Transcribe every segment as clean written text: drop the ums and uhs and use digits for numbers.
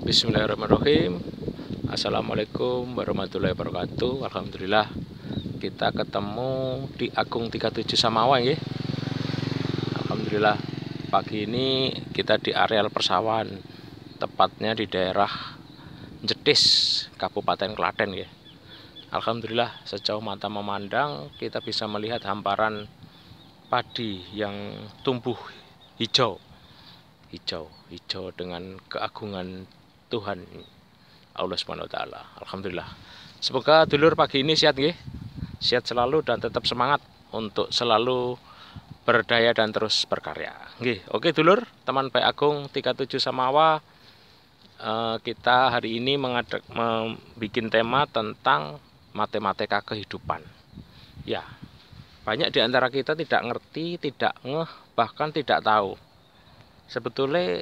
Bismillahirrahmanirrahim. Assalamualaikum warahmatullahi wabarakatuh. Alhamdulillah kita ketemu di Agung 37 Samawa ya. Alhamdulillah pagi ini kita di areal persawahan, tepatnya di daerah Jetis, Kabupaten Klaten ya. Alhamdulillah sejauh mata memandang kita bisa melihat hamparan padi yang tumbuh hijau dengan keagungan Tuhan Allah Subhanahu wa taala. Alhamdulillah. Semoga dulur pagi ini sehat nggih. Sehat selalu dan tetap semangat untuk selalu berdaya dan terus berkarya. Nggih. Oke dulur, teman Pak Agung 37 Samawa, kita hari ini membuat tema tentang matematika kehidupan. Ya. Banyak di antara kita tidak ngerti, tidak ngeh, bahkan tidak tahu sebetulnya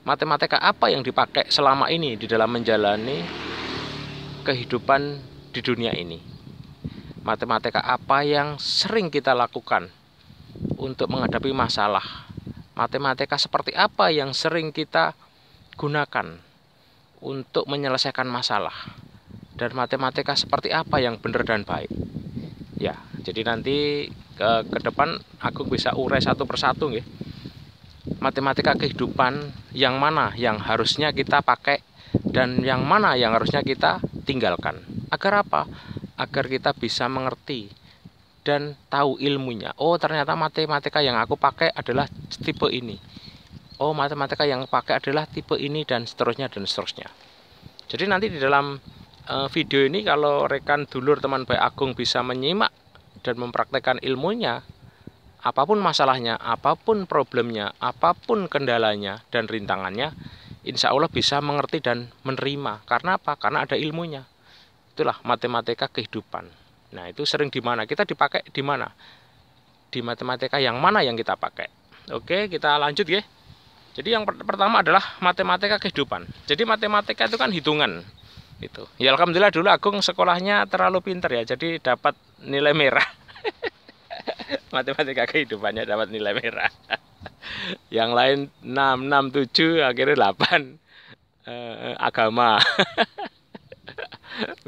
matematika apa yang dipakai selama ini di dalam menjalani kehidupan di dunia ini. Matematika apa yang sering kita lakukan untuk menghadapi masalah. Matematika seperti apa yang sering kita gunakan untuk menyelesaikan masalah. Dan matematika seperti apa yang benar dan baik. Ya, jadi nanti ke depan aku bisa urai satu persatu ya. Matematika kehidupan yang mana yang harusnya kita pakai dan yang mana yang harusnya kita tinggalkan. Agar apa? Agar kita bisa mengerti dan tahu ilmunya. Oh, ternyata matematika yang aku pakai adalah tipe ini. Oh, matematika yang pakai adalah tipe ini dan seterusnya dan seterusnya. Jadi nanti di dalam video ini kalau rekan dulur teman Baik Agung bisa menyimak dan mempraktekkan ilmunya, apapun masalahnya, apapun problemnya, apapun kendalanya dan rintangannya, insya Allah bisa mengerti dan menerima. Karena apa? Karena ada ilmunya. Itulah matematika kehidupan. Nah, itu sering di mana? Kita dipakai di mana? Di matematika yang mana yang kita pakai? Oke, kita lanjut ya. Jadi yang pertama adalah matematika kehidupan. Jadi matematika itu kan hitungan. Itu. Ya alhamdulillah dulu Agung sekolahnya terlalu pinter ya, jadi dapat nilai merah. Matematika kehidupannya dapat nilai merah. Yang lain 6, 6, 7, akhirnya 8 agama.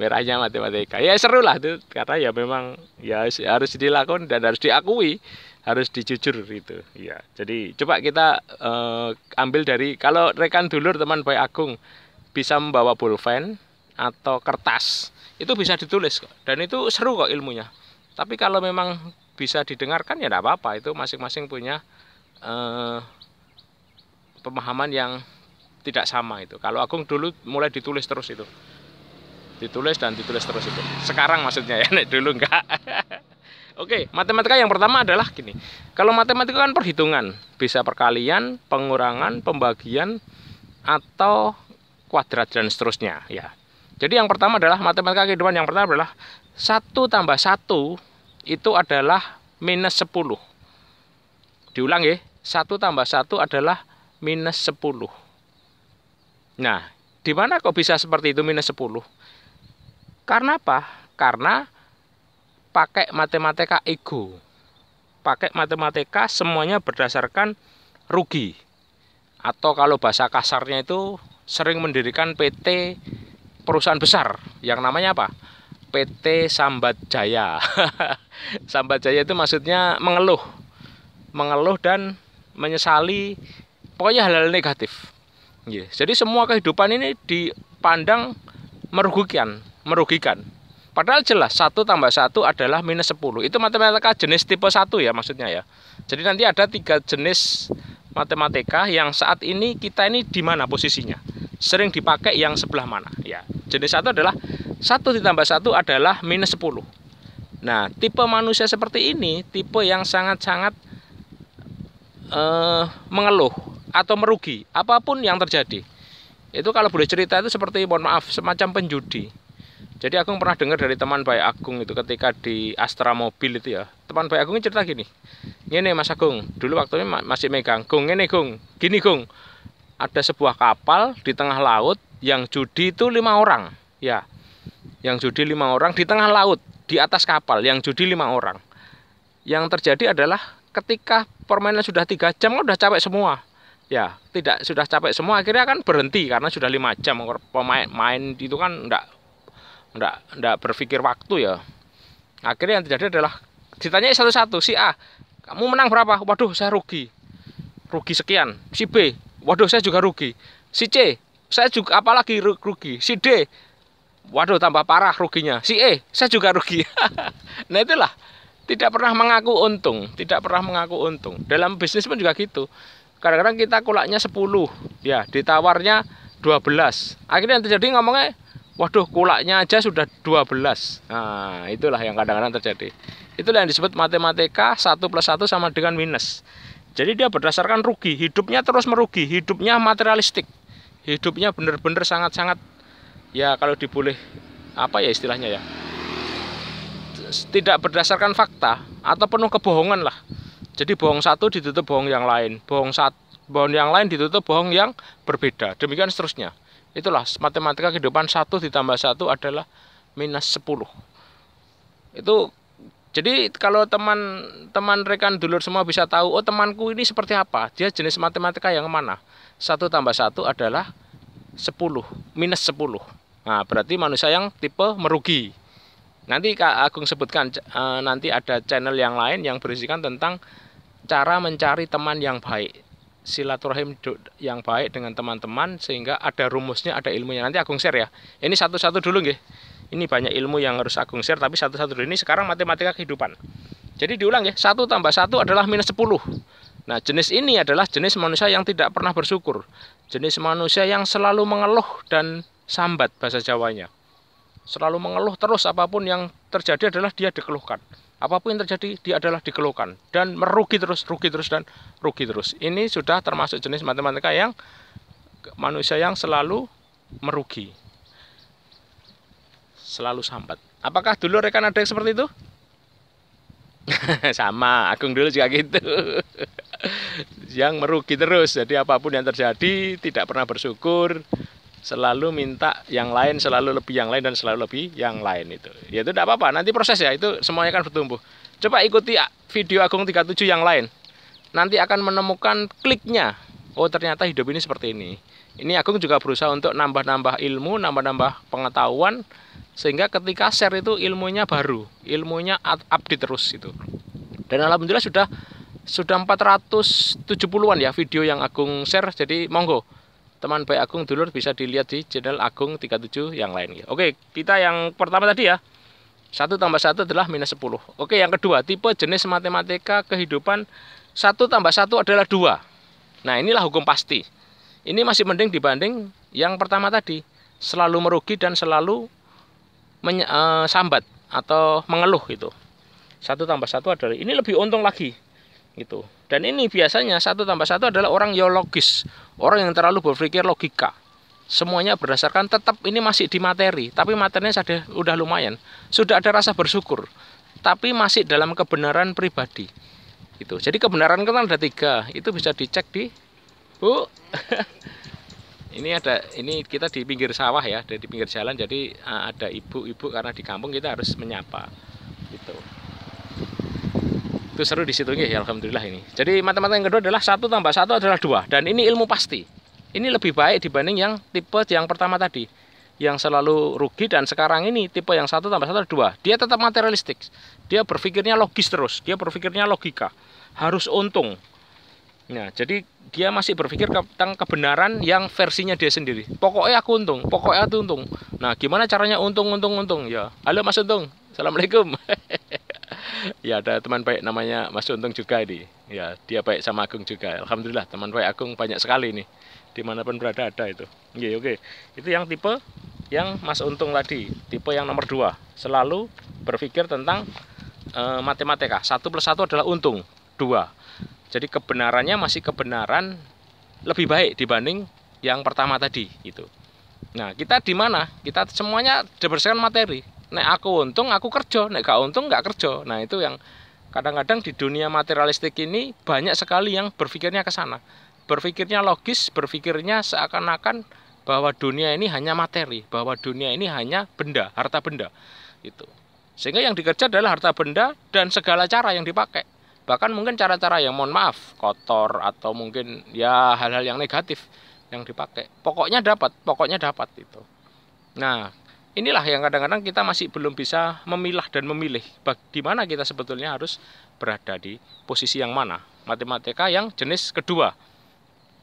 Merahnya matematika. Ya seru lah itu, karena ya memang ya harus dilakukan dan harus diakui, harus dijujur itu. Ya, jadi coba kita ambil dari, kalau rekan dulur teman Baik Agung bisa membawa pulpen atau kertas, itu bisa ditulis kok. Dan itu seru kok ilmunya. Tapi kalau memang bisa didengarkan ya tidak apa-apa, itu masing-masing punya pemahaman yang tidak sama itu. Kalau Agung dulu mulai ditulis terus itu, ditulis dan ditulis terus itu. Sekarang maksudnya ya, dulu enggak. Oke, matematika yang pertama adalah gini. Kalau matematika kan perhitungan, bisa perkalian, pengurangan, pembagian, atau kuadrat dan seterusnya ya. Jadi yang pertama adalah matematika kehidupan, yang pertama adalah 1 tambah 1 itu adalah minus 10. Diulang ya, 1 tambah 1 adalah minus 10. Nah, di mana kok bisa seperti itu minus 10? Karena apa? Karena pakai matematika ego. Pakai matematika semuanya berdasarkan rugi. Atau kalau bahasa kasarnya itu sering mendirikan PT perusahaan besar yang namanya apa? PT Sambat Jaya. Sambat Jaya itu maksudnya mengeluh dan menyesali, pokoknya hal-hal negatif. Jadi semua kehidupan ini dipandang merugikan. Padahal jelas 1 tambah 1 adalah minus 10. Itu matematika jenis tipe 1 ya maksudnya ya. Jadi nanti ada 3 jenis matematika yang saat ini kita ini di mana posisinya? Sering dipakai yang sebelah mana? Ya, jenis 1 adalah 1 ditambah 1 adalah minus 10. Nah, tipe manusia seperti ini, tipe yang sangat-sangat mengeluh atau merugi apapun yang terjadi. Itu kalau boleh cerita itu seperti, mohon maaf, semacam penjudi. Jadi Agung pernah dengar dari teman Baik Agung itu ketika di Astra Mobil itu ya. Teman Baik Agung cerita gini. Ini Mas Agung, dulu waktu ini masih megang. Gung, ini Gung, gini Gung. Ada sebuah kapal di tengah laut yang judi itu 5 orang. Ya, yang judi 5 orang di tengah laut, di atas kapal, yang judi 5 orang. Yang terjadi adalah ketika permainan sudah 3 jam kan udah capek semua. ya tidak, sudah capek semua, akhirnya kan berhenti karena sudah 5 jam. Pemain itu kan enggak berpikir waktu ya. Akhirnya yang terjadi adalah ditanya satu-satu, si A, kamu menang berapa? Waduh, saya rugi sekian. Si B, waduh, saya juga rugi. Si C, saya juga apalagi rugi. Si D, waduh, tambah parah ruginya. Si E, saya juga rugi. Nah itulah, tidak pernah mengaku untung, Dalam bisnis pun juga gitu. Kadang-kadang kita kulaknya 10, ya ditawarnya 12. Akhirnya yang terjadi ngomongnya, waduh, kulaknya aja sudah 12. Nah itulah yang kadang-kadang terjadi. Itulah yang disebut matematika 1 + 1 sama dengan minus. Jadi dia berdasarkan rugi, hidupnya terus merugi, hidupnya materialistik, hidupnya benar-benar sangat-sangat, ya kalau diboleh apa ya istilahnya ya, tidak berdasarkan fakta atau penuh kebohongan lah. Jadi bohong satu ditutup bohong yang lain, bohong yang lain ditutup bohong yang berbeda, demikian seterusnya. Itulah matematika kehidupan, 1 ditambah 1 adalah -10. Itu jadi kalau teman-teman rekan dulur semua bisa tahu, oh temanku ini seperti apa, dia jenis matematika yang mana. 1 tambah 1 adalah 10, -10. Nah berarti manusia yang tipe merugi. Nanti Kak Agung sebutkan, nanti ada channel yang lain yang berisikan tentang cara mencari teman yang baik, silaturahim yang baik dengan teman-teman, sehingga ada rumusnya, ada ilmunya. Nanti Agung share ya. Ini satu-satu dulu nggih. Ini banyak ilmu yang harus Agung share, tapi satu-satu dulu. Ini sekarang matematika kehidupan. Jadi diulang ya, 1 tambah 1 adalah -10. Nah jenis ini adalah jenis manusia yang tidak pernah bersyukur, jenis manusia yang selalu mengeluh dan sambat bahasa Jawanya. Selalu mengeluh terus, apapun yang terjadi adalah dia dikeluhkan. Apapun yang terjadi dia adalah dikeluhkan dan merugi terus dan rugi terus. Ini sudah termasuk jenis matematika yang manusia yang selalu merugi, selalu sambat. Apakah dulu rekan ada yang seperti itu? Sama, Agung dulu juga gitu. Yang merugi terus, jadi apapun yang terjadi tidak pernah bersyukur, selalu minta yang lain, selalu lebih yang lain, dan selalu lebih yang lain. Itu ya itu tidak apa-apa, nanti proses ya, itu semuanya akan bertumbuh. Coba ikuti video Agung 37 yang lain, nanti akan menemukan kliknya. Oh ternyata hidup ini seperti ini. Ini Agung juga berusaha untuk nambah-nambah ilmu, nambah-nambah pengetahuan, sehingga ketika share itu ilmunya baru, ilmunya update terus itu. Dan alhamdulillah sudah 470-an ya video yang Agung share. Jadi monggo teman baik Agung dulur bisa dilihat di channel Agung 37 yang lain. Oke, kita yang pertama tadi ya, 1 tambah 1 adalah -10. Oke, yang kedua, tipe jenis matematika kehidupan 1 tambah 1 adalah 2. Nah inilah hukum pasti. Ini masih mending dibanding yang pertama tadi, selalu merugi dan selalu sambat atau mengeluh itu. 1 tambah 1 adalah, ini lebih untung lagi gitu. Dan ini biasanya 1 tambah 1 adalah orang yang logis, orang yang terlalu berpikir logika. Semuanya berdasarkan, tetap ini masih di materi, tapi materinya sudah lumayan, sudah ada rasa bersyukur, tapi masih dalam kebenaran pribadi gitu. Jadi kebenaran kan ada 3, itu bisa dicek di Bu. Ini kita di pinggir sawah ya, di pinggir jalan, jadi ada ibu-ibu, karena di kampung kita harus menyapa gitu. Itu seru di situ ya, alhamdulillah ini. Jadi matematika yang kedua adalah 1 tambah 1 adalah 2, dan ini ilmu pasti. Ini lebih baik dibanding yang tipe yang pertama tadi, yang selalu rugi, dan sekarang ini tipe yang 1 tambah 1 adalah 2. Dia tetap materialistik, dia berpikirnya logis terus, dia berpikirnya logika, harus untung. Nah, jadi dia masih berpikir tentang kebenaran yang versinya dia sendiri. Pokoknya aku untung, pokoknya aku untung. Nah, gimana caranya untung? Ya, halo Mas Untung, assalamualaikum. Ya, ada teman baik namanya Mas Untung juga ini. Ya, dia baik sama Agung juga. Alhamdulillah, teman baik Agung banyak sekali nih. Dimanapun berada ada itu. Oke. Itu yang tipe yang Mas Untung tadi, tipe yang nomor 2. Selalu berpikir tentang matematika. 1 + 1 adalah untung, 2. Jadi kebenarannya masih kebenaran lebih baik dibanding yang pertama tadi gitu. Nah, kita di mana? Kita semuanya berdasarkan materi. Nek aku untung, aku kerja. Nek gak untung, gak kerja. Nah, itu yang kadang-kadang di dunia materialistik ini banyak sekali yang berpikirnya ke sana. Berpikirnya logis, berpikirnya seakan-akan bahwa dunia ini hanya materi, bahwa dunia ini hanya benda, harta benda gitu. Sehingga yang dikejar adalah harta benda dan segala cara yang dipakai. Bahkan mungkin cara-cara yang mohon maaf kotor atau mungkin ya hal-hal yang negatif yang dipakai. Pokoknya dapat itu. Nah, inilah yang kadang-kadang kita masih belum bisa memilah dan memilih di mana kita sebetulnya harus berada di posisi yang mana. Matematika yang jenis kedua.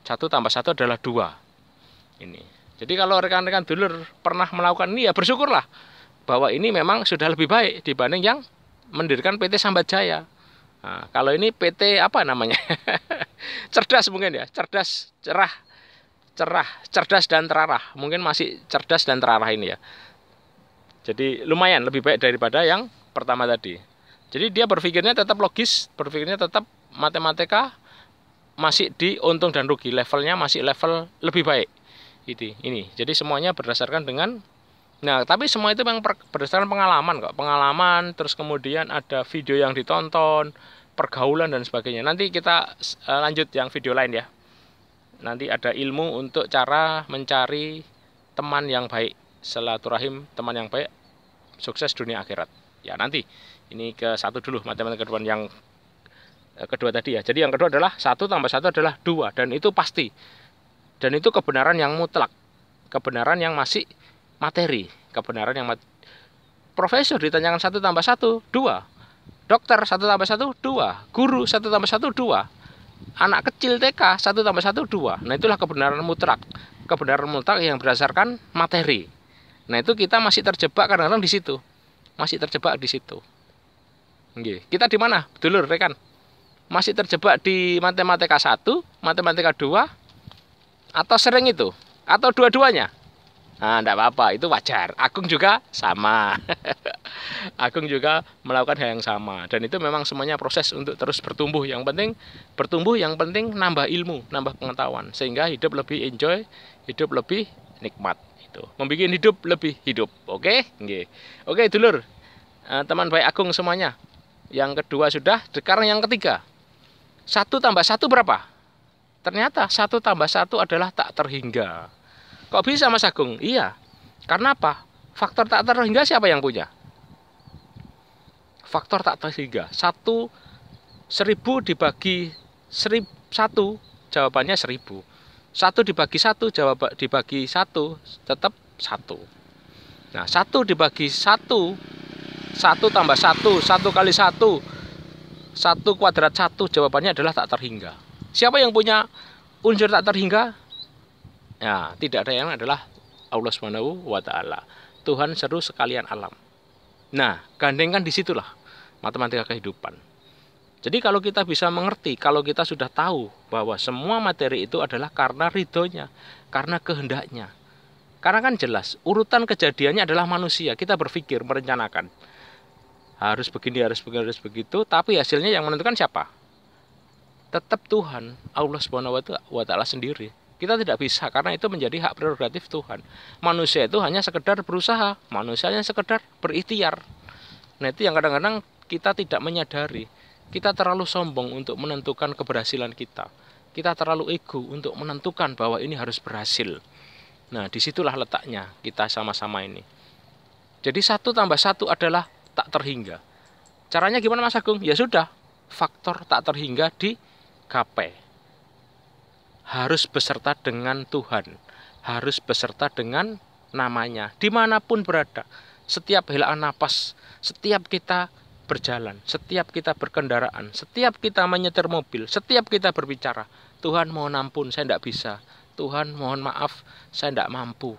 1 tambah 1 adalah 2. Ini. Jadi kalau rekan-rekan dulur pernah melakukan ini ya bersyukurlah bahwa ini memang sudah lebih baik dibanding yang mendirikan PT Sambat Jaya. Nah, kalau ini PT apa namanya? Cerdas mungkin ya, cerdas, cerdas dan terarah. Mungkin masih cerdas dan terarah ini ya. Jadi lumayan lebih baik daripada yang pertama tadi. Jadi dia berpikirnya tetap logis, berpikirnya tetap matematika, masih di untung dan rugi, levelnya masih level lebih baik. Ini. Jadi semuanya berdasarkan dengan, nah tapi semua itu memang berdasarkan pengalaman kok, pengalaman, terus kemudian ada video yang ditonton, pergaulan dan sebagainya. Nanti kita lanjut yang video lain ya. Nanti ada ilmu untuk cara mencari teman yang baik, silaturahim teman yang baik, sukses dunia akhirat. Ya nanti ini ke satu dulu matematika kedua yang kedua tadi ya. Jadi yang kedua adalah 1 tambah 1 adalah 2 dan itu pasti. Dan itu kebenaran yang mutlak, kebenaran yang masih materi, kebenaran yang profesor ditanyakan 1 tambah 1 2, dokter 1 tambah 1 2, guru 1 tambah 1 2, anak kecil TK 1 tambah 1 2. Nah itulah kebenaran mutlak, kebenaran mutlak yang berdasarkan materi. Nah itu kita masih terjebak kadang-kadang di situ, masih terjebak di situ. Kita di mana, dulur rekan? Masih terjebak di matematika 1, matematika 2, atau sering itu, atau dua-duanya? Nah, enggak apa-apa, itu wajar. Agung juga sama. Agung juga melakukan hal yang sama. Dan itu memang semuanya proses untuk terus bertumbuh. Yang penting bertumbuh, yang penting nambah ilmu, nambah pengetahuan. Sehingga hidup lebih enjoy, hidup lebih nikmat. Itu membuat hidup lebih hidup. Oke? Oke, dulur. Teman baik Agung semuanya. Yang kedua sudah, sekarang yang ketiga. 1 tambah 1 berapa? Ternyata 1 tambah 1 adalah tak terhingga. Kok bisa Mas Agung? Iya. Karena apa? Faktor tak terhingga siapa yang punya? Faktor tak terhingga. 1000 dibagi 1, jawabannya 1000. 1 dibagi 1, dibagi 1 tetap 1. Nah, 1 dibagi 1, 1 tambah 1, 1 kali 1, 1 kuadrat 1, jawabannya adalah tak terhingga. Siapa yang punya unsur tak terhingga? Ya, tidak ada yang adalah Allah Subhanahu wa Ta'ala. Tuhan seru sekalian alam. Nah, gandengkan disitulah matematika kehidupan. Jadi kalau kita bisa mengerti, kalau kita sudah tahu bahwa semua materi itu adalah karena ridhonya, karena kehendaknya. Karena kan jelas, urutan kejadiannya adalah manusia. Kita berpikir, merencanakan. Harus begini, harus begini, harus begitu. Tapi hasilnya yang menentukan siapa? Tetap Tuhan, Allah Subhanahu wa Ta'ala sendiri. Kita tidak bisa karena itu menjadi hak prerogatif Tuhan. Manusia itu hanya sekedar berusaha, manusia hanya sekedar berikhtiar. Nah itu yang kadang-kadang kita tidak menyadari. Kita terlalu sombong untuk menentukan keberhasilan kita. Kita terlalu ego untuk menentukan bahwa ini harus berhasil. Nah disitulah letaknya kita sama-sama ini. Jadi 1 tambah 1 adalah tak terhingga. Caranya gimana Mas Agung? Ya sudah, faktor tak terhingga digapai. Harus beserta dengan Tuhan, harus beserta dengan namanya, dimanapun berada. Setiap helaan napas, setiap kita berjalan, setiap kita berkendaraan, setiap kita menyetir mobil, setiap kita berbicara, Tuhan mohon ampun, saya tidak bisa. Tuhan mohon maaf, saya tidak mampu.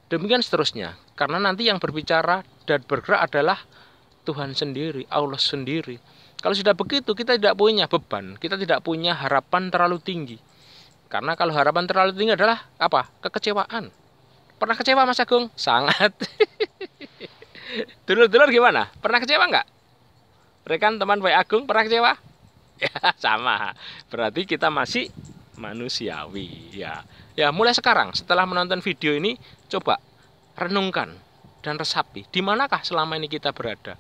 Demikian seterusnya, karena nanti yang berbicara dan bergerak adalah Tuhan sendiri, Allah sendiri. Kalau sudah begitu, kita tidak punya beban, kita tidak punya harapan terlalu tinggi. Karena kalau harapan terlalu tinggi adalah apa? Kekecewaan. Pernah kecewa Mas Agung? Sangat. Dulur-dulur gimana? Pernah kecewa nggak? Rekan teman baik Agung pernah kecewa? Ya sama. Berarti kita masih manusiawi. Ya mulai sekarang setelah menonton video ini coba renungkan dan resapi. Di manakah selama ini kita berada?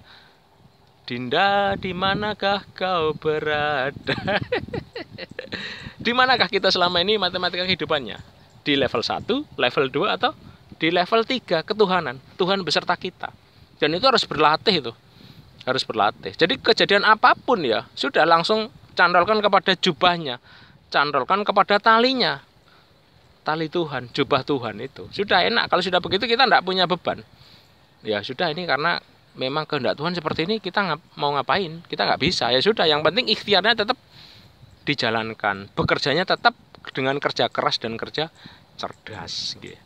Dinda, di manakah kau berada? Di manakah kita selama ini matematika kehidupannya? Di level 1, level 2 atau di level 3 ketuhanan? Tuhan beserta kita. Dan itu harus berlatih itu. harus berlatih. Jadi kejadian apapun ya, sudah langsung candolkan kepada jubahnya, candolkan kepada talinya. Tali Tuhan, jubah Tuhan itu. Sudah enak, kalau sudah begitu kita tidak punya beban. Ya sudah, ini karena memang kehendak Tuhan seperti ini, kita mau ngapain? Kita nggak bisa. Ya sudah, yang penting ikhtiarnya tetap dijalankan. Bekerjanya tetap dengan kerja keras dan kerja cerdas. Gitu.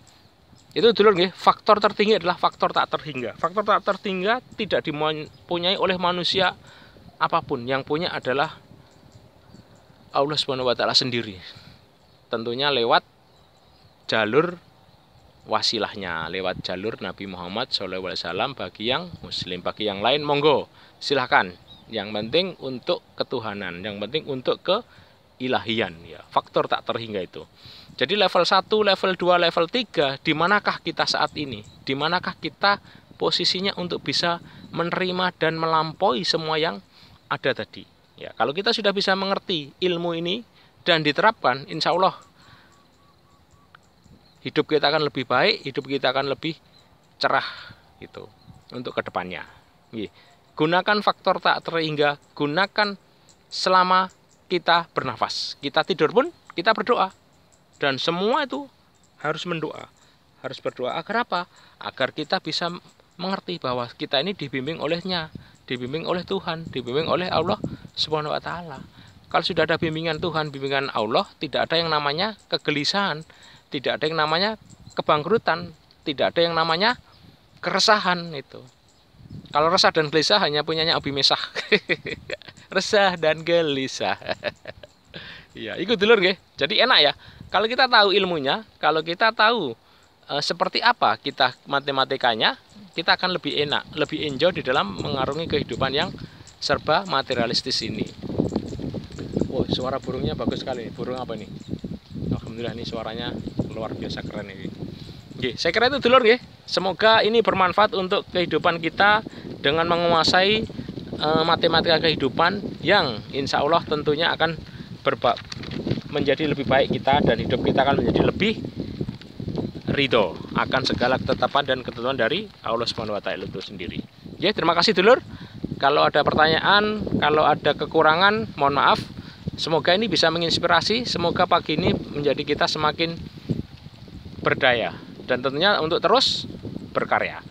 Itu dulu nih, faktor tertinggi adalah faktor tak terhingga. Faktor tak terhingga tidak dipunyai oleh manusia apapun. Yang punya adalah Allah Subhanahu wa taala sendiri. Tentunya lewat jalur wasilahnya, lewat jalur Nabi Muhammad SAW bagi yang muslim, bagi yang lain monggo silahkan. Yang penting untuk ketuhanan, yang penting untuk keilahian ya. Faktor tak terhingga itu. Jadi level 1, level 2, level 3, di manakah kita saat ini? Di manakah kita posisinya untuk bisa menerima dan melampaui semua yang ada tadi? Ya, kalau kita sudah bisa mengerti ilmu ini dan diterapkan, insya Allah hidup kita akan lebih baik, hidup kita akan lebih cerah gitu untuk kedepannya. Gunakan faktor tak terhingga, gunakan selama kita bernafas. Kita tidur pun kita berdoa. Dan semua itu harus mendoa. Harus berdoa agar apa? Agar kita bisa mengerti bahwa kita ini dibimbing olehnya, dibimbing oleh Tuhan, dibimbing oleh Allah Subhanahu wa taala. Kalau sudah ada bimbingan Tuhan, bimbingan Allah, tidak ada yang namanya kegelisahan. Tidak ada yang namanya kebangkrutan, tidak ada yang namanya keresahan itu. Kalau resah dan gelisah hanya punyanya Abi Mesah. Resah dan gelisah. Iya, ikut dulur nggih. Jadi enak ya. Kalau kita tahu ilmunya, kalau kita tahu seperti apa kita matematikanya, kita akan lebih enak, lebih enjoy di dalam mengarungi kehidupan yang serba materialistis ini. Oh, suara burungnya bagus sekali. Burung apa nih? Alhamdulillah, ini suaranya luar biasa keren ini. Oke, saya kira itu dulur ya. Semoga ini bermanfaat untuk kehidupan kita dengan menguasai matematika kehidupan yang insya Allah tentunya akan menjadi lebih baik kita, dan hidup kita akan menjadi lebih ridho akan segala ketetapan dan ketentuan dari Allah Subhanahu wa taala itu sendiri. Ya, terima kasih dulur. Kalau ada pertanyaan, kalau ada kekurangan, mohon maaf. Semoga ini bisa menginspirasi, semoga pagi ini menjadi kita semakin berdaya dan tentunya untuk terus berkarya.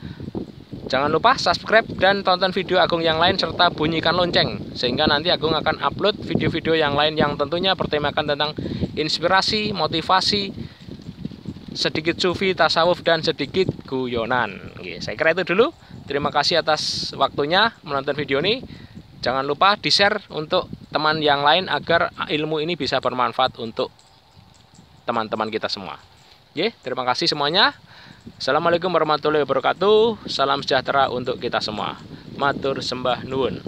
Jangan lupa subscribe dan tonton video Agung yang lain serta bunyikan lonceng sehingga nanti Agung akan upload video-video yang lain yang tentunya bertemakan tentang inspirasi, motivasi, sedikit sufi, tasawuf dan sedikit guyonan. Oke, saya kira itu dulu. Terima kasih atas waktunya menonton video ini. Jangan lupa di-share untuk teman yang lain agar ilmu ini bisa bermanfaat untuk teman-teman kita semua. Oke, terima kasih semuanya. Assalamualaikum warahmatullahi wabarakatuh. Salam sejahtera untuk kita semua. Matur sembah nuwun.